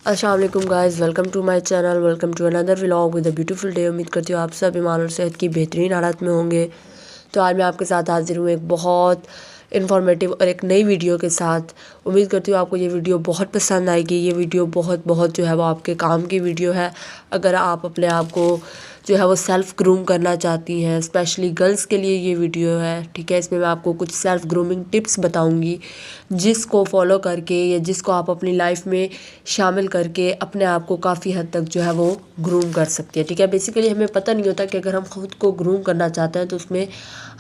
अस्सलाम वालेकुम guys, welcome to my channel, welcome to another vlog with a beautiful day. उम्मीद करती हूँ आप सब ईमान और सेहत की बेहतरीन हालत में होंगे। तो आज मैं आपके साथ हाजिर हूँ एक बहुत इन्फॉर्मेटिव और एक नई वीडियो के साथ। उम्मीद करती हूँ आपको ये वीडियो बहुत पसंद आएगी। ये वीडियो बहुत जो है वो आपके काम की वीडियो है। अगर आप अपने आप को जो है वो सेल्फ़ ग्रूम करना चाहती हैं, स्पेशली गर्ल्स के लिए ये वीडियो है। ठीक है, इसमें मैं आपको कुछ सेल्फ़ ग्रूमिंग टिप्स बताऊंगी जिसको फॉलो करके या जिसको आप अपनी लाइफ में शामिल करके अपने आप को काफ़ी हद तक जो है वो ग्रूम कर सकती है। ठीक है, बेसिकली हमें पता नहीं होता कि अगर हम खुद को ग्रूम करना चाहते हैं तो उसमें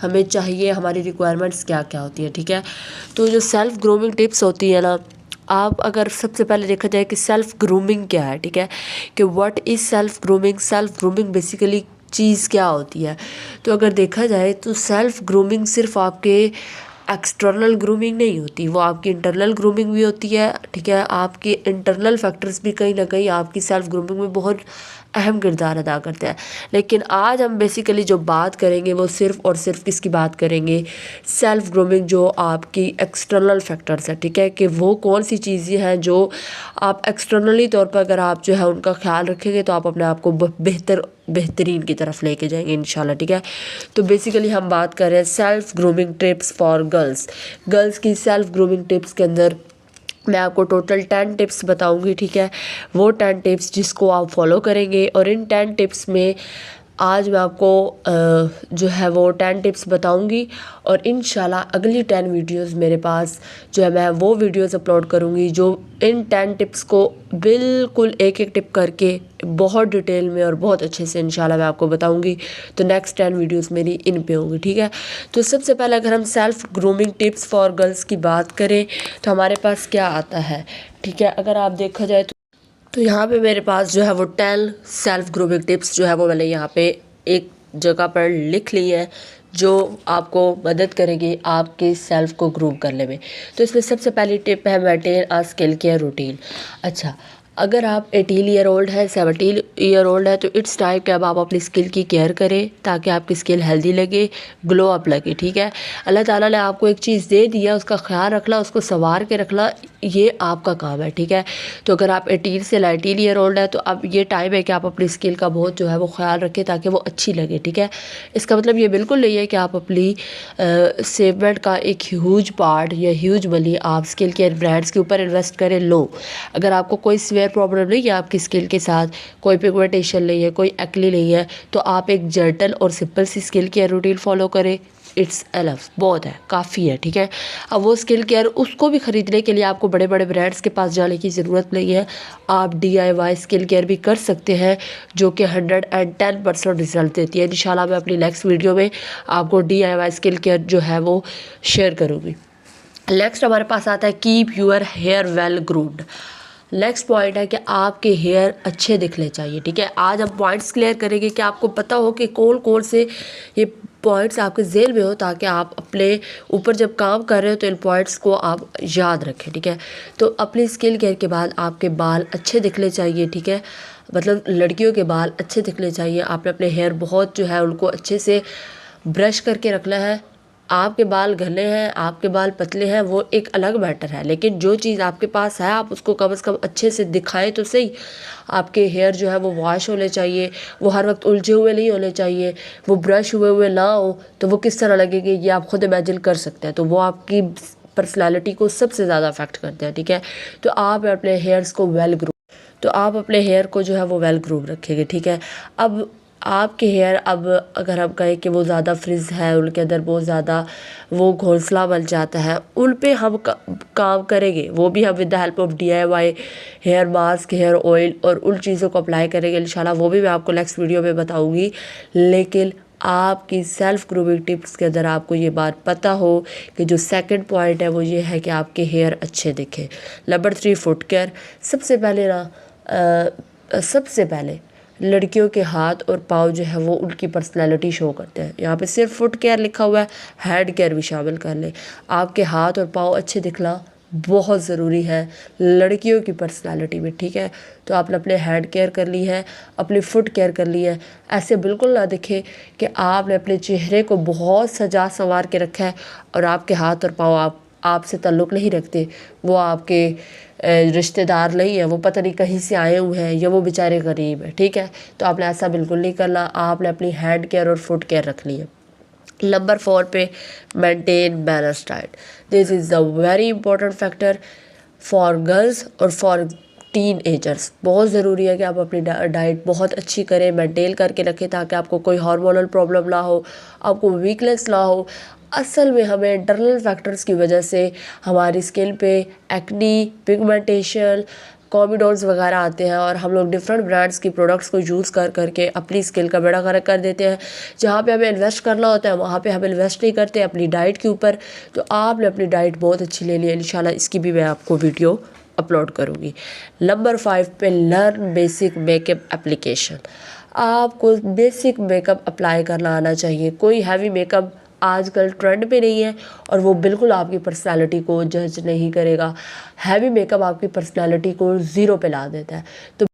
हमें चाहिए, हमारी रिक्वायरमेंट्स क्या क्या होती है। ठीक है, तो जो सेल्फ़ ग्रूमिंग टिप्स होती है ना, आप अगर सबसे पहले देखा जाए कि सेल्फ़ ग्रूमिंग क्या है। ठीक है, कि what is self grooming. Self grooming basically चीज़ क्या होती है। तो अगर देखा जाए तो सेल्फ़ ग्रूमिंग सिर्फ आपके एक्सटर्नल ग्रूमिंग नहीं होती, वो आपकी इंटरनल ग्रूमिंग भी होती है। ठीक है, आपके इंटरनल फैक्टर्स भी कहीं ना कहीं आपकी सेल्फ़ ग्रूमिंग में बहुत अहम किरदार अदा करते हैं। लेकिन आज हम बेसिकली जो बात करेंगे वो सिर्फ़ और सिर्फ किसकी बात करेंगे, सेल्फ़ ग्रूमिंग जो आपकी एक्सटर्नल फैक्टर्स है। ठीक है, कि वो कौन सी चीज़ें हैं जो आप एक्सटर्नली तौर पर अगर आप जो है उनका ख्याल रखेंगे तो आप अपने आप को बेहतरीन की तरफ लेके जाएंगे इंशाल्लाह। ठीक है, तो बेसिकली हम बात कर रहे हैं self grooming tips for girls की सेल्फ़ ग्रूमिंग टिप्स के अंदर मैं आपको टोटल 10 टिप्स बताऊंगी। ठीक है, वो 10 टिप्स जिसको आप फॉलो करेंगे, और इन 10 टिप्स में आज मैं आपको जो है वो 10 टिप्स बताऊंगी। और इंशाल्लाह अगली 10 वीडियोस मेरे पास जो है मैं वो वीडियोस अपलोड करूंगी जो इन 10 टिप्स को बिल्कुल एक एक टिप करके बहुत डिटेल में और बहुत अच्छे से इंशाल्लाह मैं आपको बताऊंगी। तो नेक्स्ट 10 वीडियोस मेरी इन पे होंगी। ठीक है, तो सबसे पहले अगर हम self grooming tips for girls की बात करें तो हमारे पास क्या आता है। ठीक है, अगर आप देखा जाए तो यहाँ पे मेरे पास जो है वो 10 सेल्फ़ ग्रूमिंग टिप्स जो है वो मैंने यहाँ पे एक जगह पर लिख ली है जो आपको मदद करेगी आपके सेल्फ़ को ग्रूम करने में। तो इसमें सबसे पहली टिप है maintain a skin care routine. अच्छा, अगर आप 18 ईयर ओल्ड है, 17 ईयर ओल्ड है, तो इट्स टाइम कि अब आप अपनी स्किन की केयर करें ताकि आपकी स्किन हेल्दी लगे, ग्लो अप लगे। ठीक है, अल्लाह ताला ने आपको एक चीज़ दे दी है, उसका ख्याल रखना, उसको संवार के रखना, ये आपका काम है। ठीक है, तो अगर आप 18 से 19 ईयर ओल्ड है तो अब ये टाइम है कि आप अपनी स्किन का बहुत जो है वो ख्याल रखें ताकि वो अच्छी लगे। ठीक है, इसका मतलब ये बिल्कुल नहीं है कि आप अपनी सेवमेंट का एक ह्यूज पार्ट या ह्यूज मनी आप स्किन केयर ब्रांड्स के ऊपर इन्वेस्ट करें। लो, अगर आपको कोई सीवियर प्रॉब्लम नहीं है आपकी स्किन के साथ, कोई पिगमेंटेशन नहीं है, कोई एक्ने नहीं है, तो आप एक जेंटल और सिंपल सी स्किन केयर रूटीन फॉलो करें। इट्स एनफ, बहुत है, काफ़ी है। ठीक है, अब वो स्किन केयर उसको भी ख़रीदने के लिए आपको बड़े बड़े ब्रांड्स के पास जाने की ज़रूरत नहीं है। आप DIY स्किन केयर भी कर सकते हैं जो कि 110% रिजल्ट देती है। इंशाल्लाह मैं अपनी नेक्स्ट वीडियो में आपको DIY स्किन केयर जो है वो शेयर करूँगी। नेक्स्ट हमारे पास आता है keep your hair well groomed. Next point है कि आपके हेयर अच्छे दिखने चाहिए। ठीक है, आज हम पॉइंट्स क्लियर करेंगे कि आपको पता हो कि कौन कौन से ये पॉइंट्स आपके जेल में हो ताकि आप अपने ऊपर जब काम कर रहे हो तो इन पॉइंट्स को आप याद रखें। ठीक है, तो अपनी स्किन केयर के बाद आपके बाल अच्छे दिखने चाहिए। ठीक है, मतलब लड़कियों के बाल अच्छे दिखने चाहिए। आपने अपने हेयर बहुत जो है उनको अच्छे से ब्रश करके रखना है। आपके बाल घने हैं, आपके बाल पतले हैं, वो एक अलग मैटर है, लेकिन जो चीज़ आपके पास है आप उसको कम से कम अच्छे से दिखाएं तो सही। आपके हेयर जो है वो वॉश होने चाहिए, वो हर वक्त उलझे हुए नहीं होने चाहिए, वो ब्रश हुए हुए ना हो तो वो किस तरह लगेंगे ये आप खुद इमेजिन कर सकते हैं। तो वो आपकी पर्सनैलिटी को सबसे ज़्यादा अफेक्ट करते हैं। ठीक है, तो आप अपने हेयर्स को आप अपने हेयर को जो है वो वेल ग्रूम रखेंगे। ठीक है, अब आपके हेयर, अब अगर हम कहें कि वो ज़्यादा फ्रिज है, उनके अंदर बहुत ज़्यादा वो घोंसला बन जाता है, उन पे हम काम करेंगे। वो भी हम with the help of DIY hair mask, hair oil और उन चीज़ों को अप्लाई करेंगे इंशाल्लाह। वो भी मैं आपको नेक्स्ट वीडियो में बताऊँगी। लेकिन आपकी सेल्फ़ ग्रूमिंग टिप्स के अंदर आपको ये बात पता हो कि जो सेकंड पॉइंट है वो ये है कि आपके हेयर अच्छे दिखें। Number 3 foot care. सबसे पहले सबसे पहले लड़कियों के हाथ और पाँव जो है वो उनकी पर्सनैलिटी शो करते हैं। यहाँ पे सिर्फ फुट केयर लिखा हुआ है, हेड केयर भी शामिल कर लें। आपके हाथ और पाँव अच्छे दिखना बहुत ज़रूरी है लड़कियों की पर्सनैलिटी में। ठीक है, तो आपने अपने हेड केयर कर ली है, अपनी फुट केयर कर ली है। ऐसे बिल्कुल ना दिखे कि आपने अपने चेहरे को बहुत सजा संवार के रखा है और आपके हाथ और पाँव आपसे ताल्लुक़ नहीं रखते, वो आपके रिश्तेदार नहीं है, वो पता नहीं कहीं से आए हुए हैं या वो बेचारे गरीब हैं, ठीक है। तो आपने ऐसा बिल्कुल नहीं करना, आपने अपनी हैंड केयर और फुट केयर रखनी है। नंबर 4 पे maintain balance diet. This is the very important factor for girls और फॉर टीन एजर्स। बहुत ज़रूरी है कि आप अपनी डाइट बहुत अच्छी करें, मेंटेन करके रखें, ताकि आपको कोई हार्मोनल प्रॉब्लम ना हो, आपको वीकनेस ना हो। असल में हमें इंटरनल फैक्टर्स की वजह से हमारी स्किन पे एक्नी, पिगमेंटेशन, कॉमिडोन्स वगैरह आते हैं और हम लोग डिफरेंट ब्रांड्स की प्रोडक्ट्स को यूज़ कर करके अपनी स्किन का बेड़ा गर्क कर देते हैं। जहाँ पे हमें इन्वेस्ट करना होता है वहाँ पे हम इन्वेस्ट नहीं करते अपनी डाइट के ऊपर। तो आपने अपनी डाइट बहुत अच्छी लेनी है, इंशाल्लाह इसकी भी मैं आपको वीडियो अपलोड करूँगी। नंबर 5 पे लर्न बेसिक मेकअप एप्लीकेशन। आपको बेसिक मेकअप अप्लाई करना आना चाहिए। कोई हैवी मेकअप आजकल ट्रेंड पे नहीं है और वो बिल्कुल आपकी पर्सनालिटी को जज नहीं करेगा। हैवी मेकअप आपकी पर्सनालिटी को ज़ीरो पे ला देता है। तो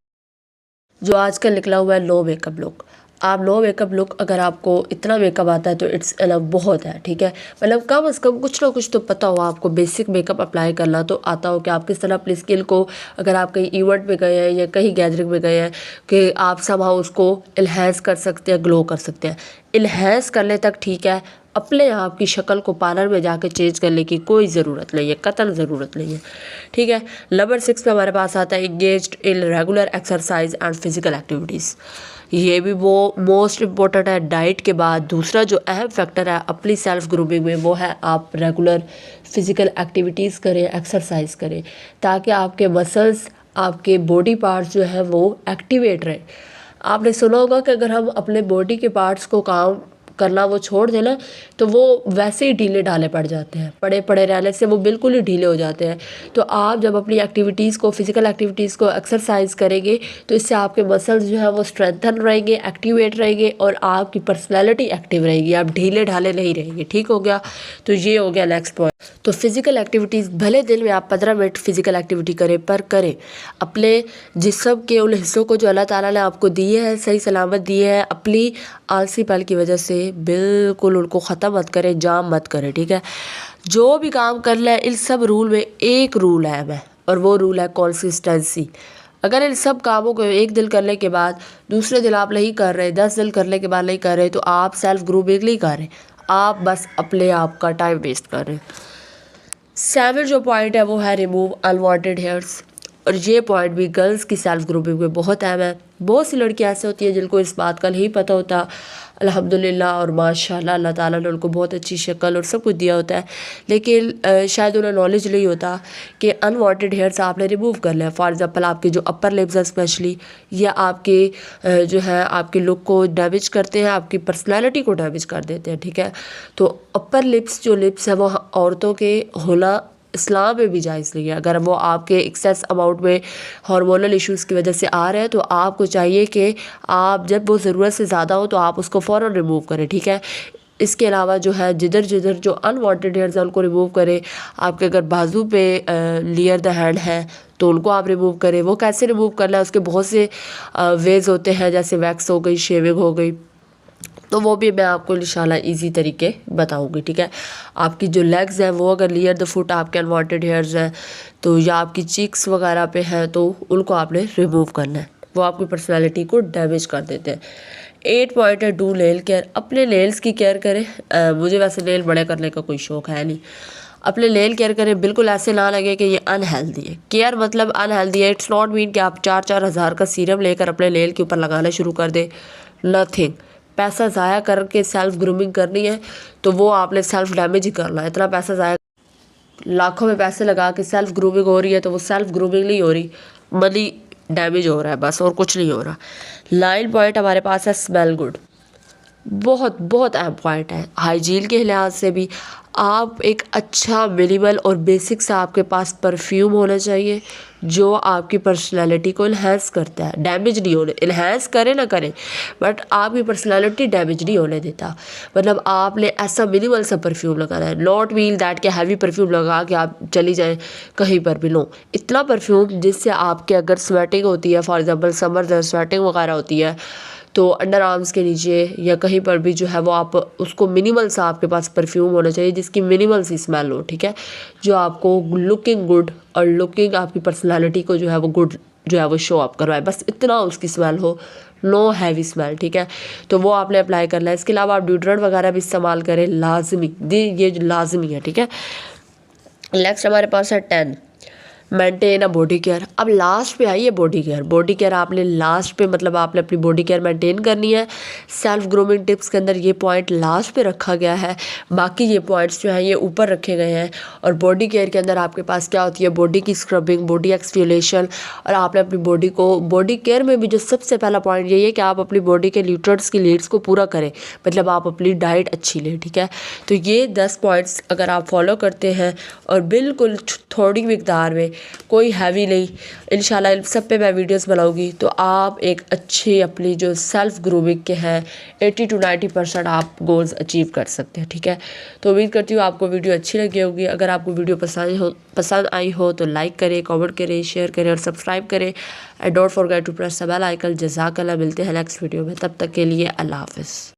जो आजकल निकला हुआ है लो मेकअप लुक, आप लो मेकअप लुक, अगर आपको इतना मेकअप आता है तो इट्स एनफ बहुत है, ठीक है। मतलब कम से कम कुछ ना कुछ तो पता हो, आपको बेसिक मेकअप अप्लाई करना तो आता हो कि आप किस तरह अपनी स्किन को, अगर आप कहीं इवेंट में गए हैं या कहीं गैदरिंग में गए हैं, कि आप समहाउ उसको इन्हेंस कर सकते हैं, ग्लो कर सकते हैं। इन्हेंस करने तक ठीक है, अपने आप की शक्ल को पार्लर में जाके चेंज करने की कोई ज़रूरत नहीं है, कतई ज़रूरत नहीं है, ठीक है। नंबर 6 पे हमारे पास आता है engaged in regular exercise and physical activities. ये भी वो मोस्ट इम्पोर्टेंट है डाइट के बाद। दूसरा जो अहम फैक्टर है अपनी सेल्फ ग्रूमिंग में, वो है आप रेगुलर फिजिकल एक्टिविटीज़ करें, एक्सरसाइज करें, ताकि आपके मसल्स, आपके बॉडी पार्ट्स जो है वो एक्टिवेट रहे। आपने सुना होगा कि अगर हम अपने बॉडी के पार्ट्स को काम करना वो छोड़ देना तो वो वैसे ही ढीले ढाले पड़ जाते हैं, पड़े पड़े रहने से वो बिल्कुल ही ढीले हो जाते हैं। तो आप जब अपनी एक्टिविटीज़ को, फिजिकल एक्टिविटीज़ को एक्सरसाइज करेंगे तो इससे आपके मसल्स जो है वो स्ट्रेंथन रहेंगे, एक्टिवेट रहेंगे और आपकी पर्सनैलिटी एक्टिव रहेगी, आप ढीले ढाले नहीं रहेंगे, ठीक हो गया। तो ये हो गया नेक्स्ट पॉइंट। तो फिजिकल एक्टिविटीज़, भले दिन में आप 15 मिनट फिजिकल एक्टिविटी करें, पर करें अपने जिस्म के उन हिस्सों को जो अल्लाह ताला ने आपको दिए हैं, सही सलामत दिए हैं, अपनी आलसी पल की वजह से बिल्कुल उनको ख़त्म मत करें, जाम मत करें, ठीक है। जो भी काम करना है, इन सब रूल में एक रूल है मैं, और वो रूल है कंसिस्टेंसी। अगर इन सब कामों को एक दिन करने के बाद दूसरे दिन आप नहीं कर रहे, 10 दिन करने के बाद नहीं कर रहे, तो आप सेल्फ ग्रूमिंग नहीं कर रहे, आप बस अपने आप का टाइम वेस्ट कर रहे हैं। 7 जो पॉइंट है वो है रिमूव अनवांटेड हेयर्स, और ये पॉइंट भी गर्ल्स की सेल्फ ग्रूमिंग में बहुत अहम है। बहुत सी लड़कियां ऐसे होती हैं जिनको इस बात का नहीं पता होता, अल्हम्दुलिल्लाह और माशाल्लाह अल्लाह ताला ने उनको बहुत अच्छी शक्ल और सब कुछ दिया होता है, लेकिन शायद उन्हें नॉलेज नहीं होता कि अनवांटेड हेयर्स आपने रिमूव करना है। फॉर एग्जांपल आपके जो अपर लिप्स है स्पेशली, या आपके जो है आपके लुक को डैमेज करते हैं, आपकी पर्सनैलिटी को डैमेज कर देते हैं, ठीक है। तो अपर लिप्स जो लिप्स है वो औरतों के होना इस्लाम में भी जायज़ नहीं है। अगर वो आपके एक्सेस अमाउंट में हार्मोनल इश्यूज़ की वजह से आ रहे हैं तो आपको चाहिए कि आप जब वो ज़रूरत से ज़्यादा हो तो आप उसको फ़ौरन रिमूव करें, ठीक है। इसके अलावा जो है जिधर जिधर जो अनवांटेड हेयर्स हैं उनको रिमूव करें। आपके अगर बाजू पे नियर द हैंड है तो उनको आप रिमूव करें। वो कैसे रिमूव करना है, उसके बहुत से वेज होते हैं, जैसे वैक्स हो गई, शेविंग हो गई, तो वो भी मैं आपको इंशाल्लाह इजी तरीके बताऊंगी, ठीक है। आपकी जो लेग्स हैं वो अगर नियर द फुट आपके अनवांटेड हेयर्स हैं तो, या आपकी चीक्स वगैरह पे हैं तो उनको आपने रिमूव करना है, वो आपकी पर्सनालिटी को डैमेज कर देते हैं। 8 पॉइंट है डू नेल केयर, अपने नेल्स की केयर करें। मुझे वैसे नेल बड़े करने का कोई शौक है नहीं, अपने नेल केयर करें, बिल्कुल ऐसे ना लगे कि ये अनहेल्दी है। केयर मतलब अनहेल्दी है, इट्स नॉट मीन कि आप 4-4 हज़ार का सीरम लेकर अपने नेल के ऊपर लगाना शुरू कर दें, नथिंग। पैसा ज़ाया करके सेल्फ ग्रूमिंग करनी है तो वो आपने सेल्फ डैमेज ही करना है। इतना पैसा ज़ाया, लाखों में पैसे लगा के सेल्फ ग्रूमिंग हो रही है तो वो सेल्फ ग्रूमिंग नहीं हो रही, मनी डैमेज हो रहा है बस, और कुछ नहीं हो रहा। 9 पॉइंट हमारे पास है स्मेल गुड, बहुत बहुत अहम पॉइंट है। हाइजीन के लिहाज से भी आप एक अच्छा मिनिमल और बेसिक सा आपके पास परफ्यूम होना चाहिए जो आपकी पर्सनालिटी को इन्हेंस करता है, डैमेज नहीं होने, इन्हेंस करे ना करे बट आपकी पर्सनालिटी डैमेज नहीं होने देता। मतलब आपने ऐसा मिनिमल सा परफ्यूम लगाना है, नॉट मीन दैट के हैवी परफ्यूम लगा के आप चली जाएं कहीं पर भी, लो इतना परफ्यूम जिससे आपके अगर स्वेटिंग होती है, फॉर एग्जांपल समर में स्वेटिंग वगैरह होती है, तो अंडर आर्म्स के नीचे या कहीं पर भी जो है वो आप उसको मिनिमल सा आपके पास परफ्यूम होना चाहिए जिसकी मिनिमल सी स्मेल हो, ठीक है, जो आपको लुकिंग गुड और लुकिंग आपकी पर्सनालिटी को जो है वो गुड जो है वो शो अप करवाए, बस इतना उसकी स्मेल हो, नो हैवी स्मेल, ठीक है। तो वो आपने अप्लाई करना है। इसके अलावा आप डिओड्रेंट वगैरह भी इस्तेमाल करें, लाजमी, ये जो लाजमी है, ठीक है। नेक्स्ट हमारे पास है 10 मेंटेन अ बॉडी केयर। अब लास्ट पे आई है बॉडी केयर। बॉडी केयर आपने लास्ट पे, मतलब आपने अपनी बॉडी केयर मेंटेन करनी है। सेल्फ ग्रूमिंग टिप्स के अंदर ये पॉइंट लास्ट पे रखा गया है, बाकी ये पॉइंट्स जो हैं ये ऊपर रखे गए हैं। और बॉडी केयर के अंदर आपके पास क्या होती है, बॉडी की स्क्रबिंग, बॉडी एक्सफोलिएशन, और आपने अपनी बॉडी को, बॉडी केयर में भी जो सबसे पहला पॉइंट यही है कि आप अपनी बॉडी के न्यूट्रिएंट्स की नीड्स को पूरा करें, मतलब आप अपनी डाइट अच्छी लें, ठीक है। तो ये 10 पॉइंट्स अगर आप फॉलो करते हैं और बिल्कुल थोड़ी मिकदार में, कोई हैवी नहीं, इंशाल्लाह इन सब पे मैं वीडियोस बनाऊंगी, तो आप एक अच्छी अपनी जो सेल्फ ग्रूमिंग के हैं 80 to 90% आप गोल्स अचीव कर सकते हैं, ठीक है। तो उम्मीद करती हूँ आपको वीडियो अच्छी लगी होगी। अगर आपको वीडियो पसंद आई हो तो लाइक करें, कमेंट करें, शेयर करें और सब्सक्राइब करें। And don't forget to press the bell icon. जज़ाकल्लाह। मिलते हैं नेक्स्ट वीडियो में, तब तक के लिए अल्लाह हाफ़िज़।